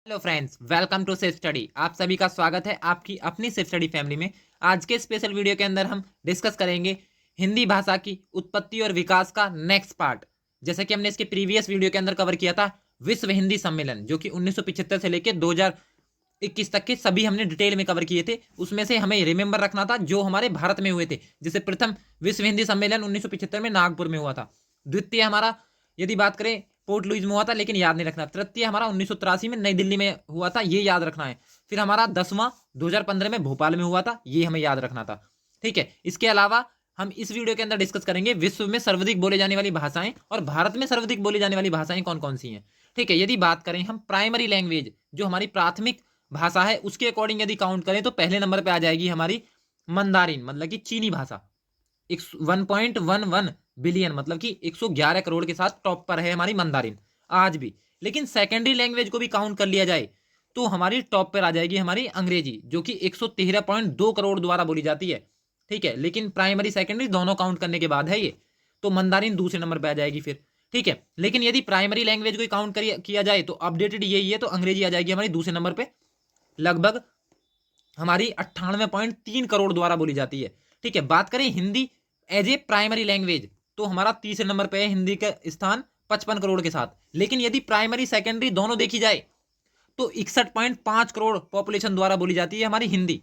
Hello friends, welcome to safe study. आप सभी का स्वागत है आपकी अपनी सेफ स्टडी फैमिली में। आज के स्पेशल वीडियो के अंदर हम डिस्कस करेंगे हिंदी भाषा की उत्पत्ति और विकास का नेक्स्ट पार्ट। जैसे कि हमने इसके प्रीवियस वीडियो के अंदर कवर किया था विश्व हिंदी सम्मेलन, जो कि 1975 से लेकर 2021 तक के सभी हमने डिटेल में कवर किए थे। उसमें से हमें रिमेंबर रखना था जो हमारे भारत में हुए थे। जैसे प्रथम विश्व हिंदी सम्मेलन 1975 में नागपुर में हुआ था। द्वितीय हमारा यदि बात करें पोर्ट लुइस में हुआ था, लेकिन याद नहीं रखना। तृतीय हमारा 1983 में नई दिल्ली में हुआ था, ये याद रखना है। फिर हमारा 10वां 2015 में भोपाल में हुआ था, ये हमें याद रखना था। ठीक है, इसके अलावा हम इस वीडियो के अंदर डिस्कस करेंगे विश्व में सर्वाधिक बोले जाने वाली भाषाएं और भारत में सर्वाधिक बोली जाने वाली भाषाएं कौन कौन सी हैं। ठीक है, यदि बात करें हम प्राइमरी लैंग्वेज, जो हमारी प्राथमिक भाषा है, उसके अकॉर्डिंग यदि काउंट करें तो पहले नंबर पर आ जाएगी हमारी मंदारिन, मतलब कि चीनी भाषा। 1.11 बिलियन, मतलब कि 111 करोड़ के साथ टॉप पर है हमारी मंदारिन आज भी। लेकिन सेकेंडरी लैंग्वेज को भी काउंट कर लिया जाए तो हमारी टॉप पर आ जाएगी हमारी अंग्रेजी, जो कि 113.2 करोड़ द्वारा बोली जाती है। ठीक है, लेकिन प्राइमरी सेकेंडरी दोनों काउंट करने के बाद है ये, तो मंदारिन दूसरे नंबर पर आ जाएगी फिर। ठीक है, लेकिन यदि प्राइमरी लैंग्वेज को काउंट किया जाए तो अपडेटेड यही है, तो अंग्रेजी आ जाएगी हमारी दूसरे नंबर पर, लगभग हमारी 98.3 करोड़ द्वारा बोली जाती है। ठीक है, बात करें Hindi as a primary language तो हमारा तीसरे नंबर पे है हिंदी का स्थान 55 करोड़ के साथ। लेकिन यदि प्राइमरी सेकेंडरी दोनों देखी जाए तो 61.5 करोड़ पॉपुलेशन द्वारा बोली जाती है हमारी हिंदी।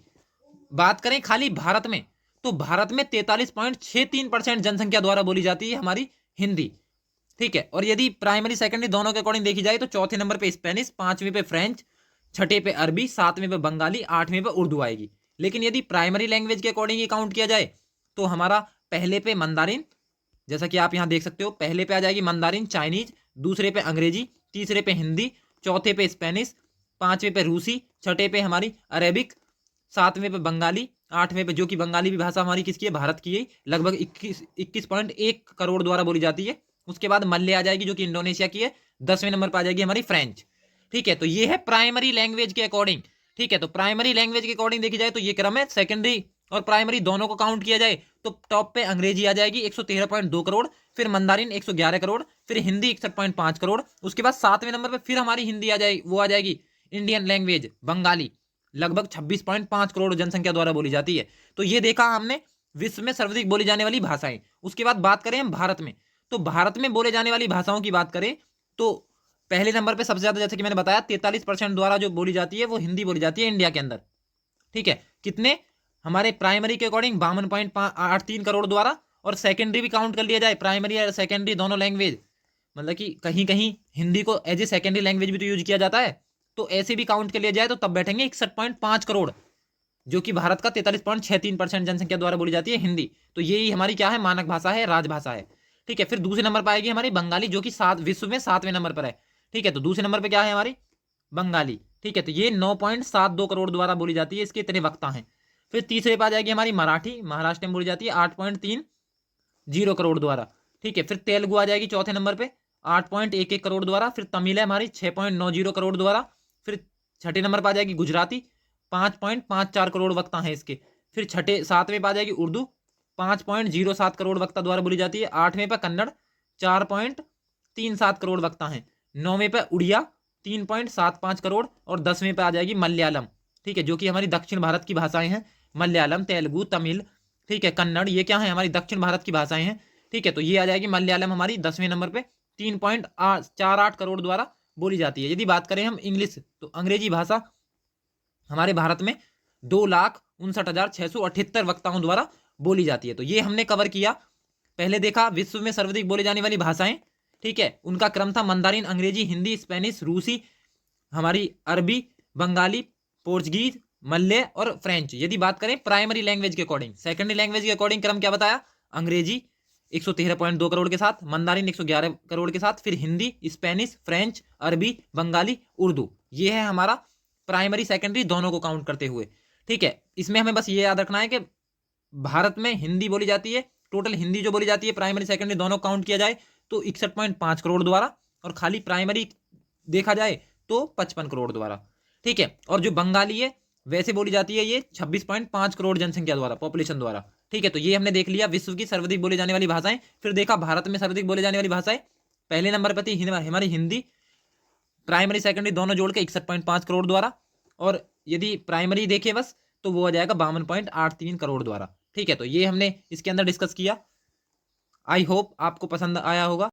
बात करें खाली भारत में तो भारत में 43.63% जनसंख्या द्वारा बोली जाती है हमारी हिंदी। ठीक है, और यदि प्राइमरी सेकेंडरी दोनों के अकॉर्डिंग देखी जाए तो चौथे नंबर पे स्पेनिश, पांचवें पे फ्रेंच, छठे पे अरबी, सातवें पे बंगाली, आठवें पे उर्दू आएगी। लेकिन यदि प्राइमरी लैंग्वेज के अकॉर्डिंग ही काउंट किया जाए तो हमारा पहले पे मंदारिन, जैसा कि आप यहां देख सकते हो, पहले पे आ जाएगी मंदारिन चाइनीज, दूसरे पे अंग्रेजी, तीसरे पे हिंदी, चौथे पे स्पेनिश, पांचवें पे रूसी, छठे पे हमारी अरेबिक, सातवें पे बंगाली, आठवें पे, जो कि बंगाली भी भाषा हमारी किसकी है, भारत की है, लगभग 21.1 करोड़ द्वारा बोली जाती है। उसके बाद मलय आ जाएगी जो कि इंडोनेशिया की है। 10वें नंबर पर आ जाएगी हमारी फ्रेंच। ठीक है, तो ये है प्राइमरी लैंग्वेज के अकॉर्डिंग। ठीक है, तो प्राइमरी लैंग्वेज के अकॉर्डिंग देखी जाए तो ये क्रम है। सेकेंडरी और प्राइमरी दोनों को काउंट किया जाए तो टॉप पे अंग्रेजी आ जाएगी 113.2 करोड़, फिर मंदारिन 111 करोड़, फिर हिंदी 61.5 करोड़। उसके बाद सातवें नंबर पे फिर हमारी हिंदी आ जाएगी, वो आ जाएगी इंडियन लैंग्वेज बंगाली, लगभग 26.5 करोड़ जनसंख्या द्वारा बोली जाती है। तो ये देखा हमने विश्व में सर्वाधिक बोली जाने वाली भाषाएं। उसके बाद बात करें हम भारत में, तो भारत में बोले जाने वाली भाषाओं की बात करें तो पहले नंबर पे सबसे ज्यादा, जैसे कि मैंने बताया, 43% द्वारा जो बोली जाती है वो हिंदी बोली जाती है इंडिया के अंदर। ठीक है, कितने हमारे प्राइमरी के अकॉर्डिंग 52.83 करोड़ द्वारा, और सेकेंडरी भी काउंट कर लिया जाए, प्राइमरी और सेकेंडरी दोनों लैंग्वेज, मतलब कि कहीं कहीं हिंदी को एज ए सेकेंडरी लैंग्वेज भी तो यूज किया जाता है, तो ऐसे भी काउंट कर लिया जाए तो तब बैठेंगे 61.5 करोड़, जो कि भारत का 43.63% जनसंख्या द्वारा बोली जाती है हिंदी। तो यही हमारी क्या है, मानक भाषा है, राजभाषा है। ठीक है, फिर दूसरे नंबर पर आएगी हमारी बंगाली, जो कि विश्व में 7वें नंबर पर है। ठीक है, तो दूसरे नंबर पर क्या है हमारी बंगाली। ठीक है, तो ये 9.72 करोड़ द्वारा बोली जाती है, इसके इतने वक्ता हैं। फिर तीसरे पे आ जाएगी हमारी मराठी, महाराष्ट्र में बोली जाती है 8.30 करोड़ द्वारा। ठीक है, फिर तेलुगु आ जाएगी चौथे नंबर पे 8.11 करोड़ द्वारा। फिर तमिल है हमारी 6.90 करोड़ द्वारा। फिर छठे नंबर पर आ जाएगी गुजराती, 5.54 करोड़ वक्ता हैं इसके। फिर छठे सातवें पे आ जाएगी उर्दू, 5.07 करोड़ वक्ता द्वारा बोली जाती है। आठवें पे कन्नड़, 4.37 करोड़ वक्ता हैं। नौवें पे उड़िया, 3.75 करोड़, और 10वें पे आ जाएगी मलयालम। ठीक है, जो कि हमारी दक्षिण भारत की भाषाएं हैं, मलयालम, तेलुगु, तमिल, ठीक है, कन्नड़, ये क्या है, हमारी दक्षिण भारत की भाषाएं हैं। ठीक है, तो ये आ जाएगी मलयालम हमारी 10वें नंबर पे, 3.48 करोड़ द्वारा बोली जाती है। यदि बात करें हम इंग्लिश, तो अंग्रेजी भाषा हमारे भारत में 2,59,678 वक्ताओं द्वारा बोली जाती है। तो ये हमने कवर किया। पहले देखा विश्व में सर्वाधिक बोली जाने वाली भाषाएं, ठीक है, उनका क्रम था मंदारिन, अंग्रेजी, हिंदी, स्पेनिश, रूसी, हमारी अरबी, बंगाली, पोर्चुगीज, मलय और फ्रेंच। यदि बात करें प्राइमरी लैंग्वेज के अकॉर्डिंग, सेकेंडरी लैंग्वेज के अकॉर्डिंग क्रम क्या बताया, अंग्रेजी 113.2 करोड़ के साथ, मंदारिन 111 करोड़ के साथ, फिर हिंदी, स्पेनिश, फ्रेंच, अरबी, बंगाली, उर्दू। ये है हमारा प्राइमरी सेकेंडरी दोनों को काउंट करते हुए। ठीक है, इसमें हमें बस ये याद रखना है कि भारत में हिंदी बोली जाती है, टोटल हिंदी जो बोली जाती है प्राइमरी सेकेंडरी दोनों काउंट किया जाए तो 61.5 करोड़ द्वारा, और खाली प्राइमरी देखा जाए तो 55 करोड़ द्वारा। ठीक है, और जो बंगाली है वैसे बोली जाती है ये 26.5 करोड़ जनसंख्या द्वारा, पॉपुलेशन द्वारा। ठीक है, तो ये हमने देख लिया विश्व की सर्वाधिक बोली जाने वाली भाषाएं। फिर देखा भारत में सर्वाधिक बोली जाने वाली भाषाएं, पहले नंबर पर थी हमारी हिंदी, प्राइमरी सेकेंडरी दोनों जोड़ के 61.5 करोड़ द्वारा, और यदि प्राइमरी देखे बस तो वो आ जाएगा 52.83 करोड़ द्वारा। ठीक है, तो ये हमने इसके अंदर डिस्कस किया। आई होप आपको पसंद आया होगा।